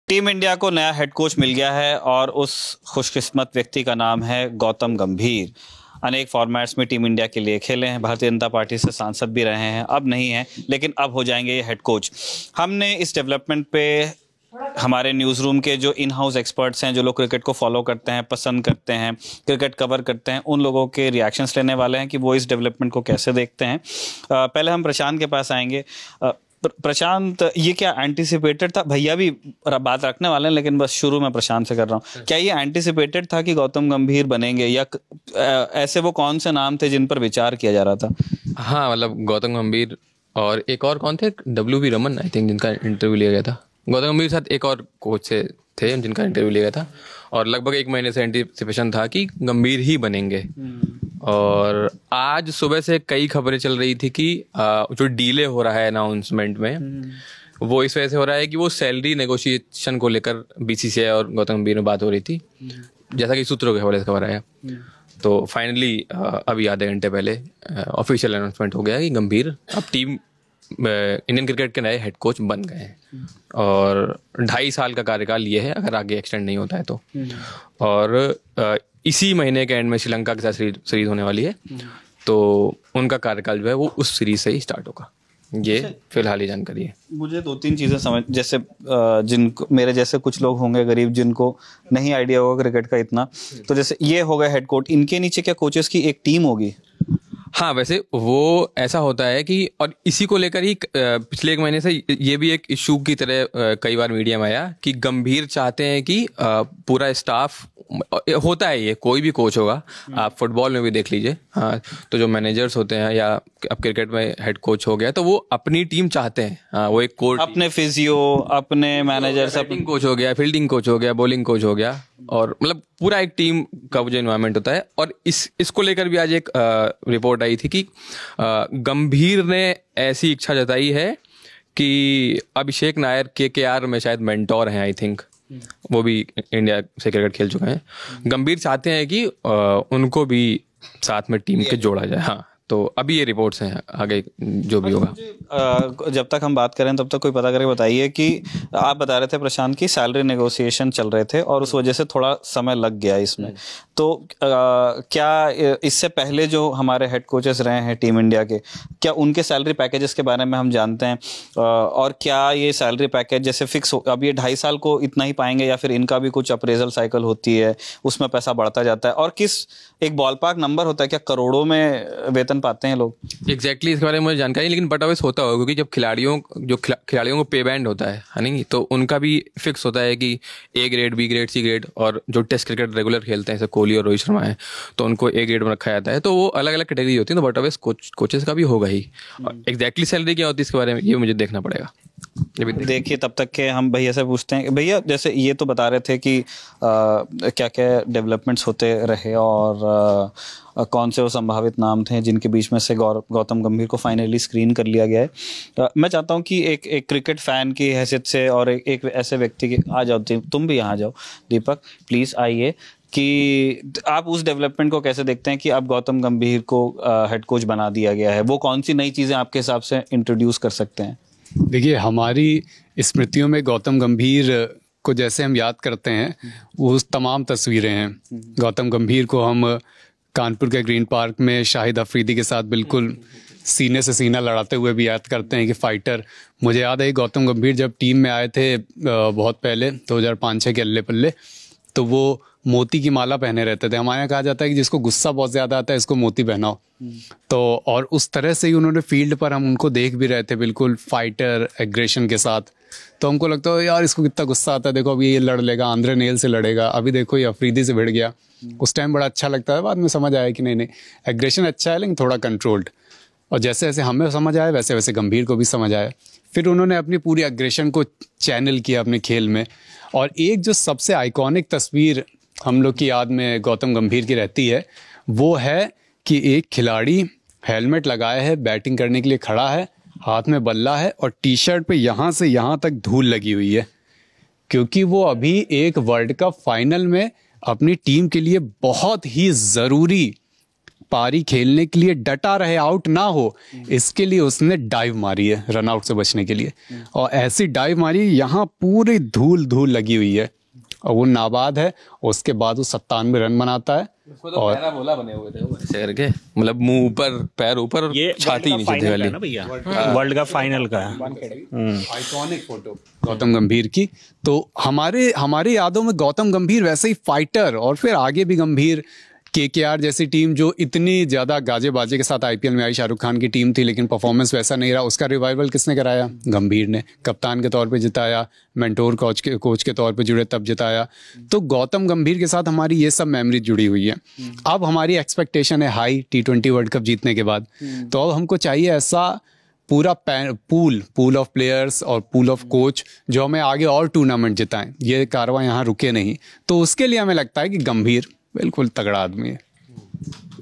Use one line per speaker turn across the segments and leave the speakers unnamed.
Team India को नया head coach मिल गया है और उस खुशकिस्मत व्यक्ति का नाम है गौतम गंभीर। अनेक फॉर्मेट्स में टीम इंडिया के लिए खेले हैं, भारतीय जनता पार्टी से सांसद भी रहे हैं, अब नहीं है लेकिन अब हो जाएंगे ये हेड कोच। हमने इस डेवलपमेंट पे हमारे न्यूज़ रूम के जो इन हाउस एक्सपर्ट्स हैं, जो लोग क्रिकेट को फॉलो करते हैं, पसंद करते हैं, क्रिकेट कवर करते हैं, उन लोगों के रिएक्शंस लेने वाले हैं कि वो इस डेवलपमेंट को कैसे देखते हैं। पहले हम प्रशांत के पास आएंगे। प्रशांत, ये क्या एंटिसिपेटेड था? भैया भी बात रखने वाले हैं लेकिन बस शुरू में प्रशांत से कर रहा हूँ। क्या ये एंटिसिपेटेड था कि गौतम गंभीर बनेंगे, या ऐसे वो कौन से नाम थे जिन पर विचार किया जा रहा था?
हाँ, मतलब गौतम गंभीर और एक और कौन थे, WV रमन आई थिंक, जिनका इंटरव्यू लिया गया था। गौतम गंभीर के साथ एक और कोच से थे जिनका इंटरव्यू लिया गया था, और लगभग एक महीने से एंटिसिपेशन था कि गंभीर ही बनेंगे। और आज सुबह से कई खबरें चल रही थी कि जो डिले हो रहा है अनाउंसमेंट में, वो इस वजह से हो रहा है कि वो सैलरी नेगोशिएशन को लेकर BCCI और गौतम गंभीर में बात हो रही थी, जैसा कि सूत्रों के हवाले से खबर आया। तो फाइनली अभी आधे घंटे पहले ऑफिशियल अनाउंसमेंट हो गया कि गंभीर अब टीम इंडियन क्रिकेट के नए हेड कोच बन गए हैं। और 2.5 साल का कार्यकाल ये है, अगर आगे एक्सटेंड नहीं होता है तो। और इसी महीने के एंड में श्रीलंका के साथ सीरीज होने वाली है, तो उनका कार्यकाल जो है वो उस सीरीज से ही स्टार्ट होगा। ये फिलहाल ही जानकारी है।
मुझे 2-3 चीज़ें समझ, जैसे जिनको मेरे जैसे कुछ लोग होंगे गरीब, जिनको नहीं आइडिया होगा क्रिकेट का इतना, तो जैसे ये होगा हेड कोच, इनके नीचे क्या कोचेस की एक टीम होगी?
हाँ, वैसे वो ऐसा होता है कि, और इसी को लेकर ही पिछले एक महीने से ये भी एक इशू की तरह कई बार मीडिया में आया कि गंभीर चाहते हैं कि पूरा स्टाफ, होता है ये कोई भी कोच होगा, आप फुटबॉल में भी देख लीजिए, हाँ, तो जो मैनेजर्स होते हैं या अब क्रिकेट में हेड कोच हो गया तो वो अपनी टीम चाहते हैं। हाँ, वो एक कोच,
अपने फिजियो, अपने मैनेजर्स,
बैटिंग कोच हो गया, फील्डिंग कोच हो गया, बॉलिंग कोच हो गया, और मतलब पूरा एक टीम का जो एनवायरनमेंट होता है। और इसको लेकर भी आज एक रिपोर्ट आई थी कि गंभीर ने ऐसी इच्छा जताई है कि अभिषेक नायर KKR में शायद मेंटोर हैं आई थिंक, वो भी इंडिया से क्रिकेट खेल चुके हैं। गंभीर चाहते हैं कि उनको भी साथ में टीम के जोड़ा जाए। हाँ, तो अभी ये रिपोर्ट्स हैं, आगे जो भी होगा।
जब तक हम बात करें तब तक कोई पता करके बताइए कि आप बता रहे थे प्रशांत की सैलरी नेगोशिएशन चल रहे थे और उस वजह से थोड़ा समय लग गया इसमें, तो क्या इससे पहले जो हमारे हेड कोचेस रहे हैं टीम इंडिया के, क्या उनके सैलरी पैकेजेस के बारे में हम जानते हैं? और क्या ये सैलरी पैकेज जैसे फिक्स हो, अब ये 2.5 साल को इतना ही पाएंगे या फिर इनका भी कुछ अप्रेजल साइकिल होती है, उसमें पैसा बढ़ता जाता है? और किस एक बॉलपार्क नंबर होता है, क्या करोड़ों में वेतन पाते हैं लोग?
एग्जैक्टली इसके बारे में मुझे जानकारी, लेकिन बट अवेस होता होगा, क्योंकि जब खिलाड़ियों को पे बैंड होता है नहीं, तो उनका भी फिक्स होता है कि A grade, B grade, C grade, और जो टेस्ट क्रिकेट रेगुलर खेलते हैं जैसे कोहली और रोहित शर्मा है, तो उनको A ग्रेड में रखा जाता है। तो वो अलग अलग कैटेगरी होती है, तो बट अवेस कोचेस का भी होगा ही। एग्जैक्टली सैलरी क्या होती है इसके बारे में ये मुझे देखना पड़ेगा।
देखिए, तब तक के हम भैया से पूछते हैं। भैया, जैसे ये तो बता रहे थे कि क्या क्या डेवलपमेंट्स होते रहे और कौन से वो संभावित नाम थे जिनके बीच में से गौतम गंभीर को फाइनली स्क्रीन कर लिया गया है। मैं चाहता हूं कि एक क्रिकेट फैन की हैसियत से और एक ऐसे व्यक्ति की, आ जाओ तुम भी यहाँ जाओ, दीपक प्लीज़ आइए, कि आप उस डेवलपमेंट को कैसे देखते हैं कि अब गौतम गंभीर को हेड कोच बना दिया गया है? वो कौन सी नई चीज़ें आपके हिसाब से इंट्रोड्यूस कर सकते हैं?
देखिए, हमारी स्मृतियों में गौतम गंभीर को जैसे हम याद करते हैं, वो तमाम तस्वीरें हैं। गौतम गंभीर को हम कानपुर के ग्रीन पार्क में शाहिद अफरीदी के साथ बिल्कुल सीने से सीना लड़ाते हुए भी याद करते हैं कि फाइटर। मुझे याद है गौतम गंभीर जब टीम में आए थे बहुत पहले 2005-06 के अल्ले पल्ले, तो वो मोती की माला पहने रहते थे। हमारे यहाँ कहा जाता है कि जिसको गुस्सा बहुत ज़्यादा आता है इसको मोती पहनाओ। तो और उस तरह से ही उन्होंने फील्ड पर, हम उनको देख भी रहे थे बिल्कुल फाइटर एग्रेशन के साथ। तो हमको लगता है यार इसको कितना गुस्सा आता है, देखो अभी ये लड़ लेगा, आंद्रे नेल से लड़ेगा, अभी देखो ये अफरीदी से भिड़ गया। उस टाइम बड़ा अच्छा लगता है, बाद में समझ आया कि नहीं एग्रेशन अच्छा है लेकिन थोड़ा कंट्रोल्ड। और जैसे जैसे हमें समझ आया वैसे वैसे गंभीर को भी समझ आया। फिर उन्होंने अपनी पूरी एग्रेशन को चैनल किया अपने खेल में। और एक जो सबसे आइकॉनिक तस्वीर हम लोग की याद में गौतम गंभीर की रहती है, वो है कि एक खिलाड़ी हेलमेट लगाया है, बैटिंग करने के लिए खड़ा है, हाथ में बल्ला है और टी-शर्ट पे यहाँ से यहाँ तक धूल लगी हुई है, क्योंकि वो अभी एक वर्ल्ड कप फाइनल में अपनी टीम के लिए बहुत ही ज़रूरी पारी खेलने के लिए डटा रहे, आउट ना हो, इसके लिए उसने डाइव मारी है रन आउट से बचने के लिए। और ऐसी डाइव मारी, यहाँ पूरी धूल धूल लगी हुई है और वो नाबाद है। उसके बाद वो 97 रन बनाता है।
और बोला बने हुए थे वो ऐसे करके, मतलब मुंह ऊपर पैर ऊपर और
ये
छाती नीचे थे वाली।
भैया वर्ल्ड कप फाइनल का है।
आइकॉनिक फोटो गौतम गंभीर की। तो हमारे यादों में गौतम गंभीर वैसे ही फाइटर, और फिर आगे भी गंभीर। केकेआर जैसी टीम जो इतनी ज़्यादा गाजे बाजे के साथ आईपीएल में आई, शाहरुख खान की टीम थी, लेकिन परफॉर्मेंस वैसा नहीं रहा। उसका रिवाइवल किसने कराया? गंभीर ने। कप्तान के तौर पे जिताया, मेंटोर कोच के तौर पे जुड़े तब जिताया। तो गौतम गंभीर के साथ हमारी ये सब मेमोरी जुड़ी हुई है। अब हमारी एक्सपेक्टेशन है हाई T20 वर्ल्ड कप जीतने के बाद। तो अब हमको चाहिए ऐसा पूरा पूल ऑफ प्लेयर्स और पूल ऑफ कोच जो हमें आगे और टूर्नामेंट जिताएं। ये कारवां यहाँ रुके नहीं। तो उसके लिए हमें लगता है कि गंभीर बिल्कुल तगड़ा आदमी है।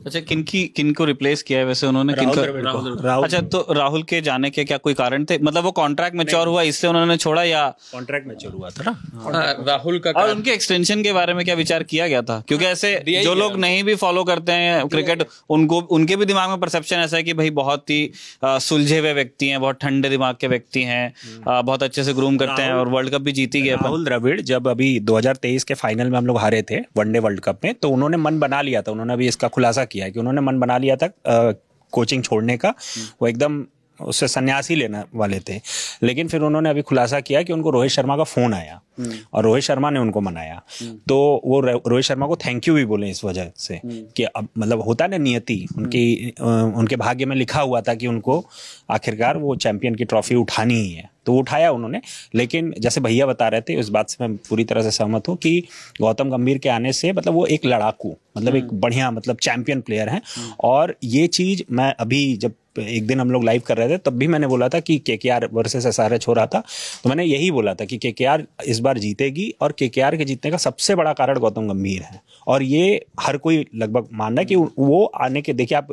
अच्छा, किनको रिप्लेस किया है वैसे उन्होंने? राहुल। अच्छा, तो राहुल के जाने के क्या कोई कारण थे? मतलब वो कॉन्ट्रैक्ट मैच्योर हुआ इसलिए उन्होंने छोड़ा, या
कॉन्ट्रैक्ट मैच्योर हुआ था ना
राहुल का?
और उनके एक्सटेंशन के बारे में क्या विचार किया गया था? क्योंकि ऐसे जो लोग नहीं भी फॉलो करते हैं क्रिकेट, उनके भी दिमाग में परसेप्शन ऐसा है कि भाई बहुत ही सुलझे हुए व्यक्ति हैं, बहुत ठंडे दिमाग के व्यक्ति हैं, बहुत अच्छे से ग्रूम करते हैं और वर्ल्ड कप भी जीत ही गए।
राहुल द्रविड़ जब अभी 2023 के फाइनल में हम लोग हारे थे वनडे वर्ल्ड कप में, तो उन्होंने मन बना लिया था, उन्होंने अभी इसका खुलासा किया है कि उन्होंने मन बना लिया था कोचिंग छोड़ने का। वो एकदम उससे संन्यास ही लेने वाले थे, लेकिन फिर उन्होंने अभी खुलासा किया कि उनको रोहित शर्मा का फोन आया और रोहित शर्मा ने उनको मनाया। तो वो रोहित शर्मा को थैंक यू भी बोले इस वजह से कि अब मतलब होता ना नियति, उनके भाग्य में लिखा हुआ था कि उनको आखिरकार वो चैंपियन की ट्रॉफी उठानी ही है, तो उठाया उन्होंने। लेकिन जैसे भैया बता रहे थे, इस बात से मैं पूरी तरह से सहमत हूँ कि गौतम गंभीर के आने से मतलब वो एक लड़ाकू, मतलब एक बढ़िया मतलब चैंपियन प्लेयर हैं। और ये चीज़ मैं अभी जब एक दिन हम लोग लाइव कर रहे थे तब भी मैंने बोला था कि केकेआर वर्सेस एसआरएच हो रहा था, तो मैंने यही बोला था कि केकेआर इस बार जीतेगी और केकेआर के जीतने का सबसे बड़ा कारण गौतम गंभीर है। और ये हर कोई लगभग मान रहा है कि वो आने के, देखिए आप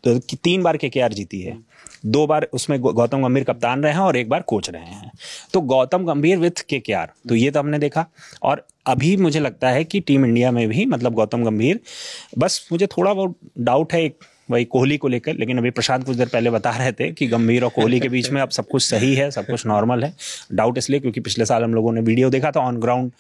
3 बार केकेआर जीती है, 2 बार उसमें गौतम गंभीर कप्तान रहे हैं और 1 बार कोच रहे हैं। तो गौतम गंभीर विथ केकेआर, तो ये तो हमने देखा। और अभी मुझे लगता है कि टीम इंडिया में भी मतलब गौतम गंभीर, बस मुझे थोड़ा बहुत डाउट है वही कोहली को लेकर, लेकिन अभी प्रशांत कुछ देर पहले बता रहे थे कि गंभीर और कोहली के बीच में अब सब कुछ सही है, सब कुछ नॉर्मल है। डाउट इसलिए क्योंकि पिछले साल हम लोगों ने वीडियो देखा था ऑन ग्राउंड,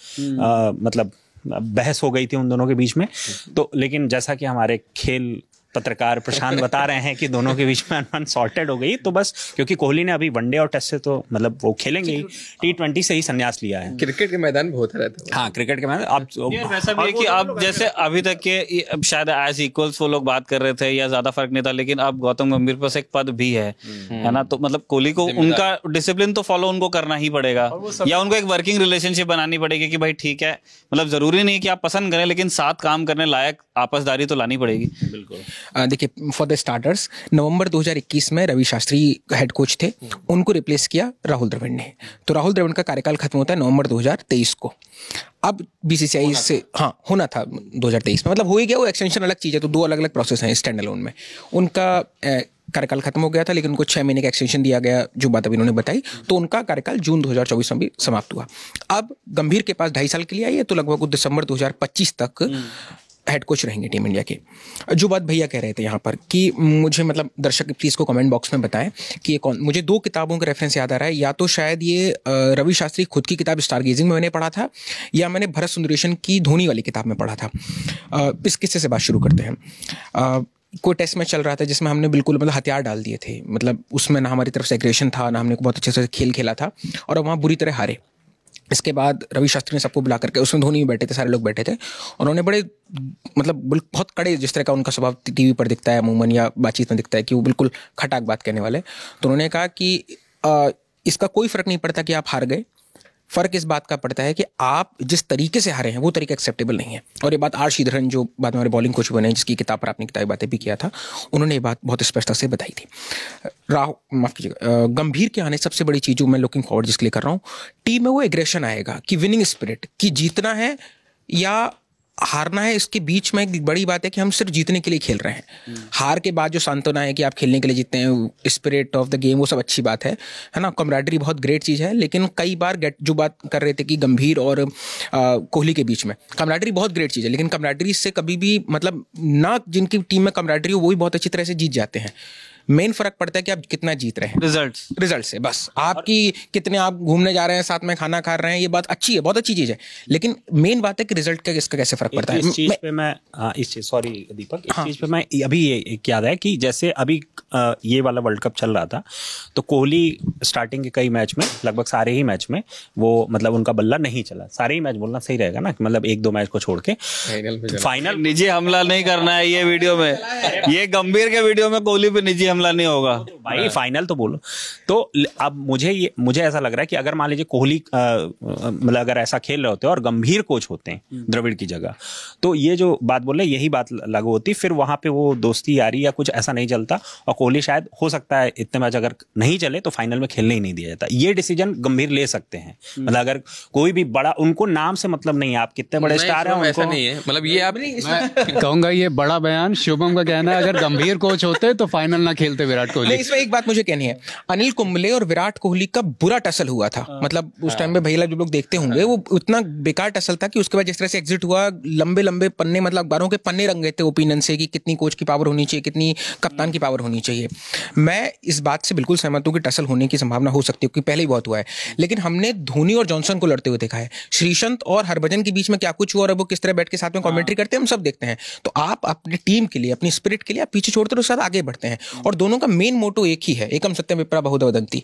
मतलब बहस हो गई थी उन दोनों के बीच में। तो लेकिन जैसा कि हमारे खेल पत्रकार प्रशांत बता रहे हैं कि दोनों के बीच में अनबन सॉर्टेड हो गई, तो बस क्योंकि कोहली ने अभी वनडे और टेस्ट से तो मतलब वो खेलेंगे ही, T20 से ही संन्यास लिया है।
क्रिकेट के मैदान में होता रहता है।
हाँ, क्रिकेट के मैदान आप
वैसा भी है कि अब जैसे अभी तक के शायद एज इक्वल्स वो लोग बात कर रहे थे या ज्यादा फर्क नहीं था, लेकिन अब गौतम गंभीर के पास एक पद भी है ना। तो मतलब कोहली को उनका डिसिप्लिन तो फॉलो उनको करना ही पड़ेगा, या उनको एक वर्किंग रिलेशनशिप बनानी पड़ेगी कि भाई ठीक है, मतलब जरूरी नहीं कि आप पसंद करें, लेकिन साथ काम करने लायक आपसदारी तो लानी पड़ेगी।
बिल्कुल। देखिए, फॉर द स्टार्टर्स नवंबर 2021 में रवि शास्त्री हेड कोच थे, उनको रिप्लेस किया राहुल द्रविड़ ने। तो राहुल द्रविड़ का कार्यकाल खत्म होता है नवंबर 2023 को। अब बीसीसीआई से होना था 2023 में, मतलब हो ही गया, वो एक्सटेंशन अलग चीज़ है, तो 2 अलग अलग प्रोसेस हैं स्टैंड अलोन में। उनका कार्यकाल खत्म हो गया था, लेकिन उनको 6 महीने का एक्सटेंशन दिया गया, जो बात अभी उन्होंने बताई। तो उनका कार्यकाल जून 2024 में भी समाप्त हुआ। अब गंभीर के पास 2.5 साल के लिए आई है, तो लगभग दिसंबर 2025 तक हेड कोच रहेंगे टीम इंडिया के। जो बात भैया कह रहे थे यहाँ पर कि मुझे मतलब दर्शक प्लीज को कमेंट बॉक्स में बताएं कि ये कौन, मुझे 2 किताबों का रेफरेंस याद आ रहा है। या तो शायद ये रवि शास्त्री खुद की किताब स्टारगेजिंग में मैंने पढ़ा था, या मैंने भरत सुंदरेशन की धोनी वाली किताब में पढ़ा था। इस किस्से से बात शुरू करते हैं। कोई टेस्ट मैच चल रहा था जिसमें हमने बिल्कुल मतलब हथियार डाल दिए थे, मतलब उसमें ना हमारी तरफ से एग्रेशन था, ना हमने बहुत अच्छे से खेल खेला था, और वहाँ बुरी तरह हारे। इसके बाद रवि शास्त्री ने सबको बुला करके, उसमें धोनी भी बैठे थे, सारे लोग बैठे थे, उन्होंने बड़े मतलब बहुत कड़े, जिस तरह का उनका स्वभाव टीवी पर दिखता है अमूमन या बातचीत में दिखता है कि वो बिल्कुल खटाक बात कहने वाले, तो उन्होंने कहा कि इसका कोई फर्क नहीं पड़ता कि आप हार गए, फर्क इस बात का पड़ता है कि आप जिस तरीके से हारे हैं वो तरीका एक्सेप्टेबल नहीं है। और ये बात आर श्रीधरन, जो बाद में हमारे बॉलिंग कोच बने, जिसकी किताब पर आपने किताबी बातें भी किया था, उन्होंने ये बात बहुत स्पष्टता से बताई थी। माफ कीजिएगा, गंभीर के आने सबसे बड़ी चीज़ जो मैं लुकिंग फॉरवर्ड जिसके लिए कर रहा हूँ, टीम में वो एग्रेशन आएगा कि विनिंग स्पिरिट, कि जीतना है या हारना है, इसके बीच में एक बड़ी बात है कि हम सिर्फ जीतने के लिए खेल रहे हैं। हार के बाद जो सांत्वना है कि आप खेलने के लिए जीतते हैं, स्पिरिट ऑफ द गेम, वो सब अच्छी बात है ना, कमराडरी बहुत ग्रेट चीज़ है। लेकिन कई बार जो बात कर रहे थे कि गंभीर और कोहली के बीच में कमराडरी बहुत ग्रेट चीज़ है, लेकिन कमराडरी से कभी भी मतलब ना, जिनकी टीम में कमराडरी हो वो भी बहुत अच्छी तरह से जीत जाते हैं। मेन फर्क पड़ता है कि आप कितना जीत रहे हैं, रिजल्ट से। बस आपकी कितने आप घूमने जा रहे हैं, साथ में खाना खा रहे हैं, ये बात अच्छी है, बहुत अच्छी चीज़ है, लेकिन मेन बात है कि रिजल्ट का इसका कैसे फर्क पड़ता है।
इस चीज़ पे मैं सॉरी दीपक, इस चीज़ पे मैं अभी ये एक याद है कि जैसे अभी ये वाला वर्ल्ड कप चल रहा था तो कोहली स्टार्टिंग के कई मैच में, लगभग सारे ही मैच में वो मतलब उनका बल्ला नहीं चला। सारे ही मैच बोलना सही रहेगा ना, मतलब 1-2 मैच को छोड़ के फाइनल।
निजी हमला नहीं करना है ये वीडियो में, ये गंभीर के वीडियो में कोहली पे निजी हमला नहीं होगा
भाई, फाइनल तो बोलो। तो अब मुझे ऐसा लग रहा है कि अगर मान लीजिए कोहली मतलब अगर ऐसा खेल रहे होते और गंभीर कोच होते हैं द्रविड़ की जगह, तो ये जो बात बोल रहे यही बात लागू होती, फिर वहां पे वो दोस्ती यारी या कुछ ऐसा नहीं चलता, और कोहली शायद हो सकता है इतने मैच अगर नहीं चले तो फाइनल में खेलने ही नहीं दिया जाता। ये डिसीजन गंभीर ले सकते हैं, मतलब अगर कोई भी बड़ा, उनको नाम से मतलब नहीं है, आप कितने बड़े स्टार हैं,
ऐसा नहीं है, मतलब ये आप
कहूंगा ये बड़ा बयान शुभम का कहना है, अगर गंभीर कोच होते तो फाइनल ना खेलते विराट कोहली।
इसमें एक बात मुझे कहनी है, अनिल कुंबले और विराट कोहली का बुरा टसल हुआ था, मतलब उस टाइम में भैया जो लोग देखते होंगे, वो उतना बेकार टसल था कि उसके बाद जिस तरह से एग्जिट हुआ, लंबे लंबे पन्ने, मतलब अखबारों के पन्ने रंग गए थे ओपिनियन से कि कितनी कोच की पावर होनी चाहिए, कितनी कप्तान की पावर होनी चाहिए। मैं इस बात से बिल्कुल सहमत हूँ कि टसल होने की संभावना हो सकती है, क्योंकि पहले ही बहुत हुआ है, लेकिन हमने धोनी और जॉनसन को लड़ते हुए देखा है। श्रीसंत और हरभजन के बीच में क्या कुछ हुआ और वो किस तरह बैठ के साथ में कमेंट्री करते हैं, हम सब देखते हैं। तो आप अपनी टीम के लिए, अपनी स्पिरिट के लिए आप पीछे छोड़ते हो, साथ आगे बढ़ते हैं, और दोनों का मेन मोटो एक ही है, एकम सत्यम विप्रा बहुधा वदंती।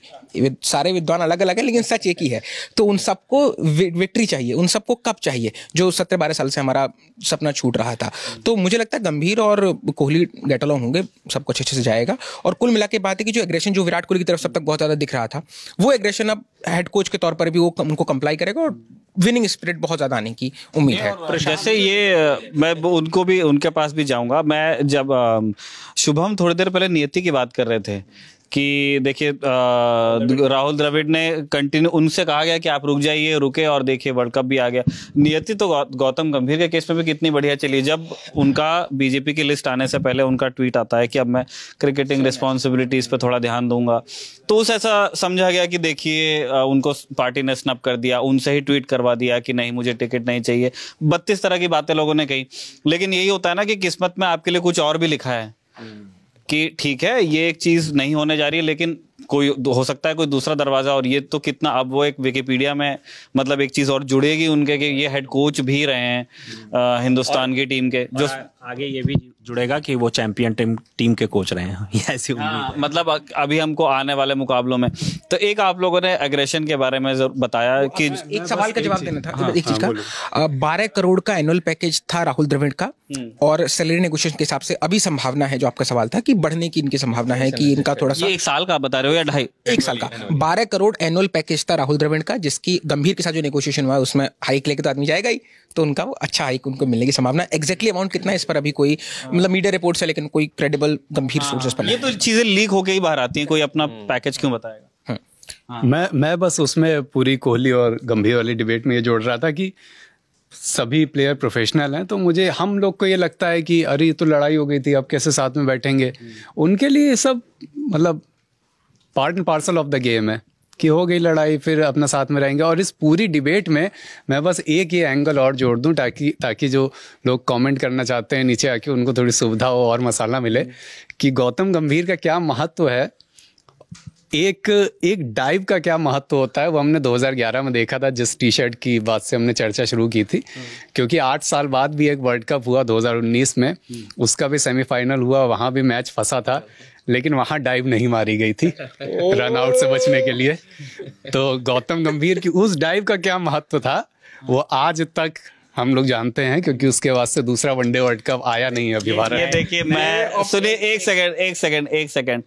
सारे विद्वान अलग अलग है, लेकिन सच एक ही है। तो उन सबको विक्ट्री चाहिए, उन सबको कप चाहिए, जो 17-12 साल से हमारा सपना छूट रहा था। तो मुझे लगता है गंभीर और कोहली गेट अलॉन्ग होंगे, सब कुछ अच्छे से जाएगा। और कुल मिला के बात है कि जो एग्रेशन जो विराट कोहली की तरफ सब तक बहुत ज्यादा दिख रहा था, वो एग्रेशन अब हेड कोच के तौर पर भी वो उनको कंप्लाई करेगा, और विनिंग स्पिरिट बहुत ज्यादा आने की उम्मीद है।
जैसे ये मैं उनको भी, उनके पास भी जाऊंगा मैं। जब शुभम थोड़ी देर पहले नियति की बात कर रहे थे कि देखिए राहुल द्रविड़ ने कंटिन्यू, उनसे कहा गया कि आप रुक जाइए, रुके और देखिए वर्ल्ड कप भी आ गया। नियति तो गौतम गंभीर के केस में भी कितनी बढ़िया चली। जब उनका बीजेपी की लिस्ट आने से पहले उनका ट्वीट आता है कि अब मैं क्रिकेटिंग रिस्पॉन्सिबिलिटीज पे थोड़ा ध्यान दूंगा, तो उस ऐसा समझा गया कि देखिए उनको पार्टी ने स्नब कर दिया, उनसे ही ट्वीट करवा दिया कि नहीं मुझे टिकट नहीं चाहिए। 32 तरह की बातें लोगों ने कही, लेकिन यही होता है ना कि किस्मत में आपके लिए कुछ और भी लिखा है कि ठीक है ये एक चीज नहीं होने जा रही है, लेकिन कोई हो सकता है कोई दूसरा दरवाजा। और ये तो कितना, अब वो एक विकिपीडिया में मतलब एक चीज और जुड़ेगी उनके कि ये हेड कोच भी रहे हैं हिंदुस्तान की टीम के, जो
आगे ये भी जुड़ेगा कि वो चैंपियन टीम के कोच रहे हैं, ऐसी उम्मीद।
मतलब अभी हमको आने वाले मुकाबलों में। तो एक आप लोगों ने एग्रेशन के बारे में बताया कि
एक सवाल का जवाब देना था, एक चीज का 12 करोड़ का एनुअल पैकेज था राहुल द्रविड़ का, और सैलरी नेगोशिएशन के हिसाब से अभी संभावना है, जो आपका सवाल था कि बढ़ने की इनकी संभावना है कि इनका थोड़ा सा।
ये 1 साल का बता रहे हो या 2.5?
1 साल का 12 करोड़ एनुअल पैकेज था राहुल द्रविड़ का, जिसकी गंभीर के साथ जो नेगोशिएशन हुआ उसमें हाइक लेके तो आदमी जाएगा ही, तो उनका वो अच्छा हाइक उनको मिलने की संभावना। एग्जैक्टली अमाउंट कितना है इस पर अभी कोई मतलब मीडिया रिपोर्ट है, लेकिन कोई क्रेडिबल गंभीर सोर्सेस पर
ये तो चीजें लीक होके ही बाहर आती हैं, कोई अपना पैकेज क्यों बताएगा।
मैं बस उसमें पूरी कोहली और गंभीर वाली डिबेट में ये जोड़ रहा था कि सभी प्लेयर प्रोफेशनल हैं, तो मुझे हम लोग को ये लगता है कि अरे ये तो लड़ाई हो गई थी, अब कैसे साथ में बैठेंगे। उनके लिए ये सब मतलब part and parcel of the game है कि हो गई लड़ाई फिर अपना साथ में रहेंगे। और इस पूरी डिबेट में मैं बस एक ये एंगल और जोड़ दूं ताकि जो लोग कमेंट करना चाहते हैं नीचे आके उनको थोड़ी सुविधा हो और मसाला मिले, कि गौतम गंभीर का क्या महत्व है, एक डाइव का क्या महत्व होता है, वो हमने 2011 में देखा था, जिस टी शर्ट की बात से हमने चर्चा शुरू की थी। क्योंकि 8 साल बाद भी एक वर्ल्ड कप हुआ 2019 में, उसका भी सेमीफाइनल हुआ, वहाँ भी मैच फंसा था, लेकिन वहाँ डाइव नहीं मारी गई थी रन आउट से बचने के लिए। तो गौतम गंभीर की उस डाइव का क्या महत्व था वो आज तक हम लोग जानते हैं, क्योंकि उसके बाद से दूसरा वनडे वर्ल्ड कप आया नहीं है अभी भारत।
ये देखिए, मैं सुनिए एक सेकंड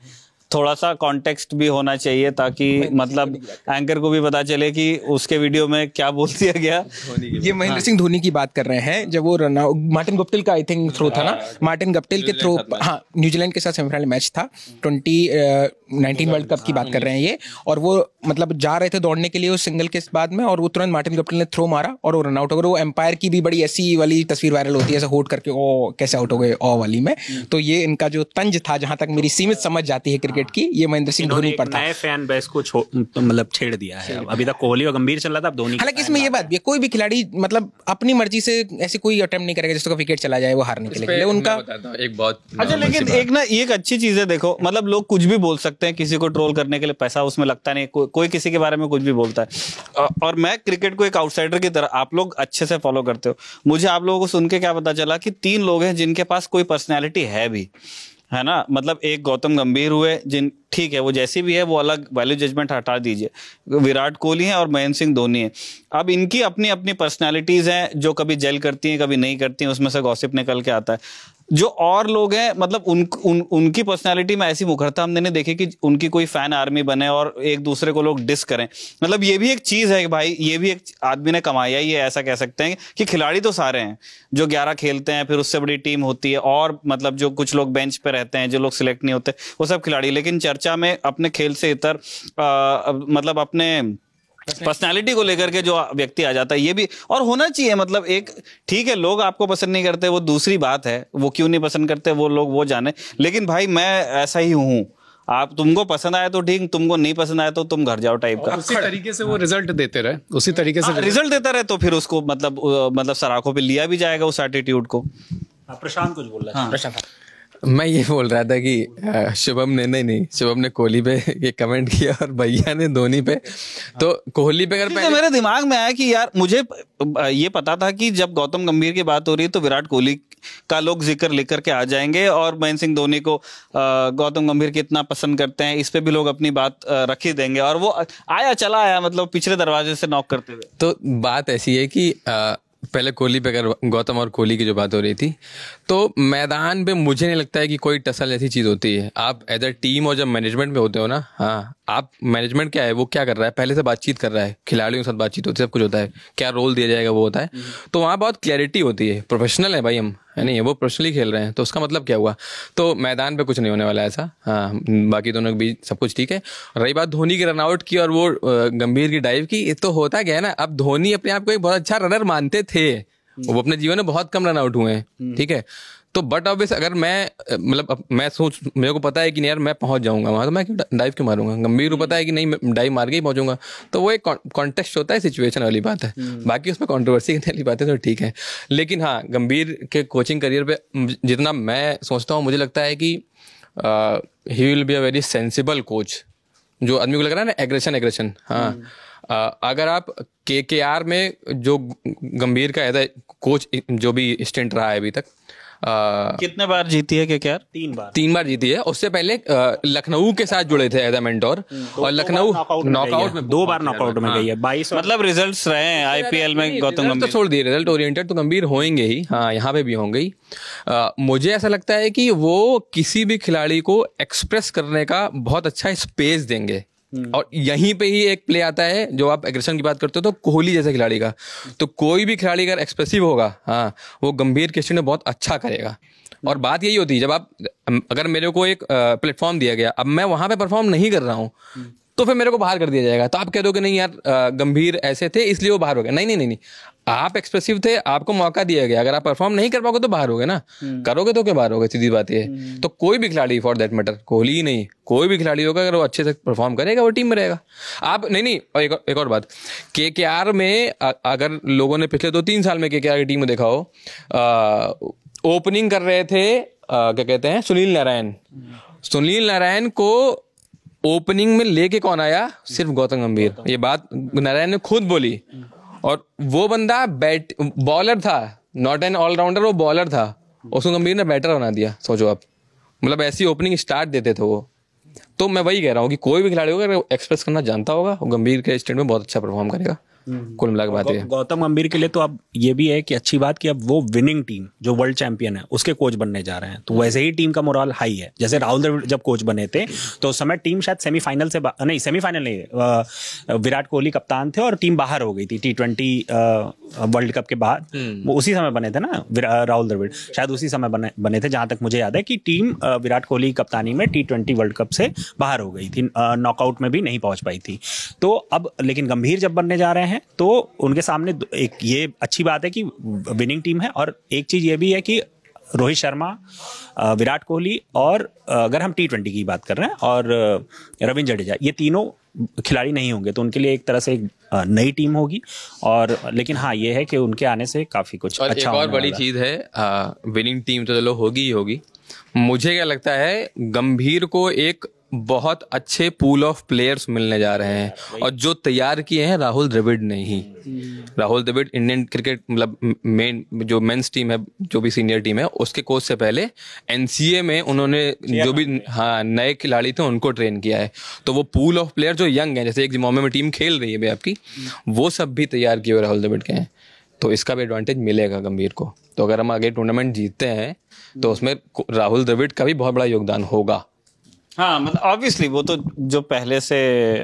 थोड़ा सा कॉन्टेक्स्ट भी होना चाहिए, ताकि मतलब एंकर को भी पता चले कि उसके वीडियो में क्या बोल दिया गया।
ये महेंद्र सिंह धोनी की बात कर रहे हैं, जब वो मार्टिन गप्टिल का आई थिंक थ्रो था ना, मार्टिन गप्टिल के थ्रो, हाँ न्यूजीलैंड के साथ सेमीफाइनल मैच था, 2019 वर्ल्ड कप की बात कर रहे हैं ये। और वो मतलब जा रहे थे दौड़ने के लिए उस सिंगल के बाद में, और वो तुरंत मार्टिन गप्टिल ने थ्रो मारा और वो रन आउट हो गए। वो एम्पायर की भी बड़ी ऐसी वाली तस्वीर वायरल होती है, ऐसे होल्ड करके ओ कैसे आउट हो गए ओ वाली में। तो ये इनका जो तंज था, जहां तक मेरी सीमित समझ जाती है क्रिकेट की, ये महेंद्र सिंह धोनी पर था।
नए फैन बेस को मतलब छेड़ दिया है। अभी तक कोहली और गंभीर चल रहा था, अब धोनी।
हालांकि इसमें ये बात भी है, कोई भी खिलाड़ी मतलब अपनी मर्जी से ऐसी कोई अटेम्प्ट नहीं करेगा जिसका विकेट चला जाए वो हारने के लिए। उनका
एक बहुत
अच्छा, लेकिन एक ना ये एक अच्छी चीज है, देखो मतलब लोग कुछ भी बोल सकते हैं, किसी को ट्रोल करने के लिए पैसा उसमें लगता नहीं, कोई किसी के बारे में कुछ भी बोलता है। और मैं क्रिकेट को एक आउटसाइडर की तरह, आप लोग अच्छे से फॉलो करते हो, मुझे आप लोगों को सुन के क्या पता चला कि 3 लोग हैं जिनके पास कोई पर्सनैलिटी है भी, है ना। मतलब एक गौतम गंभीर हुए, जिन ठीक है वो जैसी भी है, वो अलग वैल्यू जजमेंट हटा दीजिए, विराट कोहली है और महेंद्र सिंह धोनी है। अब इनकी अपनी अपनी पर्सनालिटीज हैं, जो कभी जेल करती हैं कभी नहीं करती हैं, उसमें से गॉसिप निकल के आता है। जो और लोग हैं मतलब उनकी पर्सनालिटी में ऐसी मुखरता हमने नहीं देखी कि उनकी कोई फैन आर्मी बने और एक दूसरे को लोग डिस करें। मतलब ये भी एक चीज है कि भाई ये भी एक आदमी ने कमाया, ये ऐसा कह सकते हैं कि खिलाड़ी तो सारे हैं जो 11 खेलते हैं, फिर उससे बड़ी टीम होती है, और मतलब जो कुछ लोग बेंच पे रहते हैं, जो लोग सिलेक्ट नहीं होते, वो सब खिलाड़ी। लेकिन चर्चा में अपने खेल से इतर मतलब अपने पर्सनालिटी को लेकर के जो व्यक्ति आ जाता है, ये भी और होना चाहिए। मतलब एक ठीक है, लोग आपको पसंद नहीं करते, वो दूसरी बात है, वो क्यों नहीं पसंद करते वो लोग वो जाने। लेकिन भाई मैं ऐसा ही हूँ, आप तुमको पसंद आया तो ठीक, तुमको नहीं पसंद आया तो तुम घर जाओ टाइप का।
उसी तरीके से वो रिजल्ट देते रहे, उसी तरीके से
रिजल्ट देता रहे, तो फिर उसको मतलब सराखों पे लिया भी जाएगा उस एटीट्यूड को।
प्रशांत कुछ बोल रहा है।
प्रशांत,
मैं ये बोल रहा था कि शुभम ने नहीं शुभम ने कोहली पे ये कमेंट किया और भैया ने धोनी पे। तो कोहली पे अगर
मेरे दिमाग में आया कि यार मुझे ये पता था कि जब गौतम गंभीर की बात हो रही है तो विराट कोहली का लोग जिक्र लेकर के आ जाएंगे, और महेंद्र सिंह धोनी को गौतम गंभीर कितना पसंद करते हैं इस पे भी लोग अपनी बात रख ही देंगे, और वो आया चला आया मतलब पिछले दरवाजे से नॉक करते हुए।
तो बात ऐसी है कि पहले कोहली पे अगर गौतम और कोहली की जो बात हो रही थी, तो मैदान पे मुझे नहीं लगता है कि कोई टसल ऐसी चीज होती है। आप एज अ टीम और जब मैनेजमेंट में होते हो ना, हाँ, आप मैनेजमेंट क्या है, वो क्या कर रहा है, पहले से बातचीत कर रहा है, खिलाड़ियों के साथ बातचीत होती है, सब कुछ होता है, क्या रोल दिया जाएगा वो होता है। तो वहाँ बहुत क्लैरिटी होती है, प्रोफेशनल है भाई हम, है नहीं, वो प्रोफेशनली खेल रहे हैं, तो उसका मतलब क्या हुआ। तो मैदान पे कुछ नहीं होने वाला ऐसा, हाँ, बाकी दोनों के बीच सब कुछ ठीक है। रही बात धोनी की रनआउट की और वो गंभीर की डाइव की, तो होता क्या है ना, अब धोनी अपने आप को एक बहुत अच्छा रनर मानते थे, वो अपने जीवन में बहुत कम रन आउट हुए हैं, ठीक है। तो बट ऑब्वियस अगर मैं मतलब मैं सोच, मेरे को पता है कि नहीं यार मैं पहुंच जाऊंगा वहां, तो मैं क्यों डाइव क्यों मारूंगा। गंभीर को पता है कि नहीं मैं डाइव मार के ही पहुंचूंगा, तो वो एक कॉन्टेक्स्ट होता है, सिचुएशन वाली बात है। बाकी उसमें कंट्रोवर्सी करने वाली बात है तो ठीक है। लेकिन हाँ, गंभीर के कोचिंग करियर पे जितना मैं सोचता हूँ, मुझे लगता है कि he will be a very sensible coach. जो आदमी को लग रहा है ना एग्रेशन, हाँ, अगर आप KKR में जो गंभीर का एज कोच जो भी स्टेंट रहा है अभी तक,
कितने बार जीती है KKR?
3
बार जीती है। उससे पहले लखनऊ के साथ जुड़े थे एज अ मेंटोर, और लखनऊ नॉकआउट में
2 बार नॉकआउट में गई है। 22
मतलब रिजल्ट्स रहे हैं IPL में गौतम गंभीर।
तो छोड़ दिए, रिजल्ट ओरिएंटेड तो गंभीर होंगे ही, हाँ, यहाँ पे भी होंगे ही। मुझे ऐसा लगता है कि वो किसी भी खिलाड़ी को एक्सप्रेस करने का बहुत अच्छा स्पेस देंगे, और यहीं पे ही एक प्ले आता है जो आप एग्रेशन की बात करते हो, तो कोहली जैसे खिलाड़ी का, तो कोई भी खिलाड़ी अगर एक्सप्रेसिव होगा, हाँ, वो गंभीर के स्टैंड में बहुत अच्छा करेगा। और बात यही होती है, जब आप अगर मेरे को एक प्लेटफॉर्म दिया गया, अब मैं वहां पे परफॉर्म नहीं कर रहा हूँ, तो फिर मेरे को बाहर कर दिया जाएगा। तो आप कह दोगे नहीं यार गंभीर ऐसे थे इसलिए वो बाहर हो गए। नहीं, आप एक्सप्रेसिव थे, आपको मौका दिया गया, अगर आप परफॉर्म नहीं कर पाओगे तो बाहर हो गए ना, करोगे तो क्या बाहर हो गए, सीधी बात ये है। तो कोई भी खिलाड़ी फॉर दैट मैटर, कोहली ही नहीं, कोई भी खिलाड़ी होगा, अगर वो अच्छे से परफॉर्म करेगा वो टीम में रहेगा। आप नहीं और एक और बात, KKR में अगर लोगों ने पिछले 2-3 साल में KKR की टीम में देखा हो, ओपनिंग कर रहे थे क्या कहते हैं, सुनील नारायण को ओपनिंग में लेके कौन आया, सिर्फ गौतम गंभीर। ये बात नारायण ने खुद बोली, और वो बंदा बॉलर था, नॉट एन ऑलराउंडर, वो बॉलर था, उसको गंभीर ने बैटर बना दिया। सोचो आप, मतलब ऐसी ओपनिंग स्टार्ट देते थे वो। तो मैं वही कह रहा हूँ कि कोई भी खिलाड़ी होगा अगर एक्सप्रेस करना जानता होगा, वो गंभीर के स्टेट में बहुत अच्छा परफॉर्म करेगा। कुल मिला के बात है।
गौतम गंभीर के लिए तो अब ये भी है कि अच्छी बात कि अब वो विनिंग टीम जो वर्ल्ड चैंपियन है उसके कोच बनने जा रहे हैं, तो वैसे ही टीम का मोराल हाई है। जैसे राहुल द्रविड़ जब कोच बने थे तो उस समय टीम शायद सेमीफाइनल नहीं, विराट कोहली कप्तान थे और टीम बाहर हो गई थी T20 वर्ल्ड कप के बाद। वो उसी समय बने थे ना राहुल द्रविड़, शायद उसी समय बने थे जहां तक मुझे याद है कि टीम विराट कोहली कप्तानी में T20 वर्ल्ड कप से बाहर हो गई थी, नॉकआउट में भी नहीं पहुंच पाई थी। तो अब लेकिन गंभीर जब बनने जा रहे हैं तो उनके सामने एक ये अच्छी बात है कि विनिंग टीम है, और एक चीज ये भी है कि रोहित शर्मा, विराट कोहली और अगर हम T20 की बात कर रहे हैं और रविंद्र जडेजा, ये तीनों खिलाड़ी नहीं होंगे तो उनके लिए एक तरह से एक नई टीम होगी। और लेकिन हाँ ये है कि उनके आने से काफी कुछ
और
अच्छा
एक और बड़ी चीज है, विनिंग टीम तो चलो होगी ही होगी। मुझे क्या लगता है, गंभीर को एक बहुत अच्छे पूल ऑफ प्लेयर्स मिलने जा रहे हैं, और जो तैयार किए हैं राहुल द्रविड़ ने ही। राहुल द्रविड़ इंडियन क्रिकेट मतलब मेन जो मेंस टीम है, जो भी सीनियर टीम है, उसके कोच से पहले एनसीए में उन्होंने जो भी नए खिलाड़ी थे उनको ट्रेन किया है। तो वो पूल ऑफ प्लेयर जो यंग है, जैसे एक जिम्बाब्वे में टीम खेल रही है भाई आपकी, वो सब भी तैयार किए हुए राहुल द्रविड़ के हैं। तो इसका भी एडवांटेज मिलेगा गंभीर को। तो अगर हम आगे टूर्नामेंट जीतते हैं तो उसमें राहुल द्रविड़ का भी बहुत बड़ा योगदान होगा।
हाँ, मतलब ऑब्वियसली वो तो जो पहले से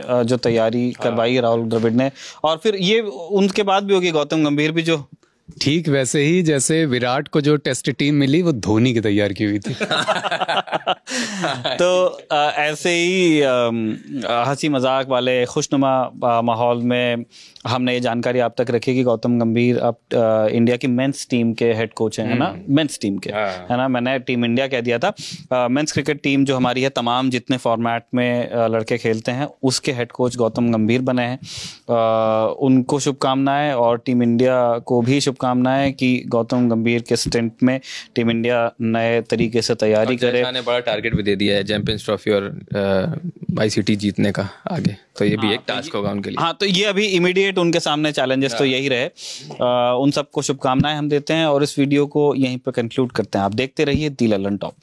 जो तैयारी करवाई राहुल द्रविड़ ने, और फिर ये उनके बाद भी होगी गौतम गंभीर भी जो
ठीक वैसे ही जैसे विराट को जो टेस्ट टीम मिली वो धोनी की तैयार की हुई थी।
तो ऐसे ही हंसी मजाक वाले खुशनुमा माहौल में हमने ये जानकारी आप तक रखी कि गौतम गंभीर अब इंडिया की मेंस टीम के हेड कोच हैं, है ना, मेंस टीम के, है ना, मैंने टीम इंडिया कह दिया था। मेंस क्रिकेट टीम जो हमारी है, तमाम जितने फॉर्मेट में लड़के खेलते हैं उसके हेड कोच गौतम गंभीर बने हैं। उनको शुभकामनाएं, और टीम इंडिया को भी शुभकामनाएं कि गौतम गंभीर के स्टिंट में टीम इंडिया नए तरीके से तैयारी करे।
ने बड़ा टारगेट भी दे दिया है चैंपियंस ट्रॉफी और ICT जीतने का आगे, तो ये भी एक टास्क होगा उनके लिए।
हाँ, तो ये अभी इमीडिएट उनके सामने चैलेंजेस तो यही रहे। उन सबको शुभकामनाएं हम देते हैं और इस वीडियो को यहीं पर कंक्लूड करते हैं। आप देखते रहिए दी ललन टॉप।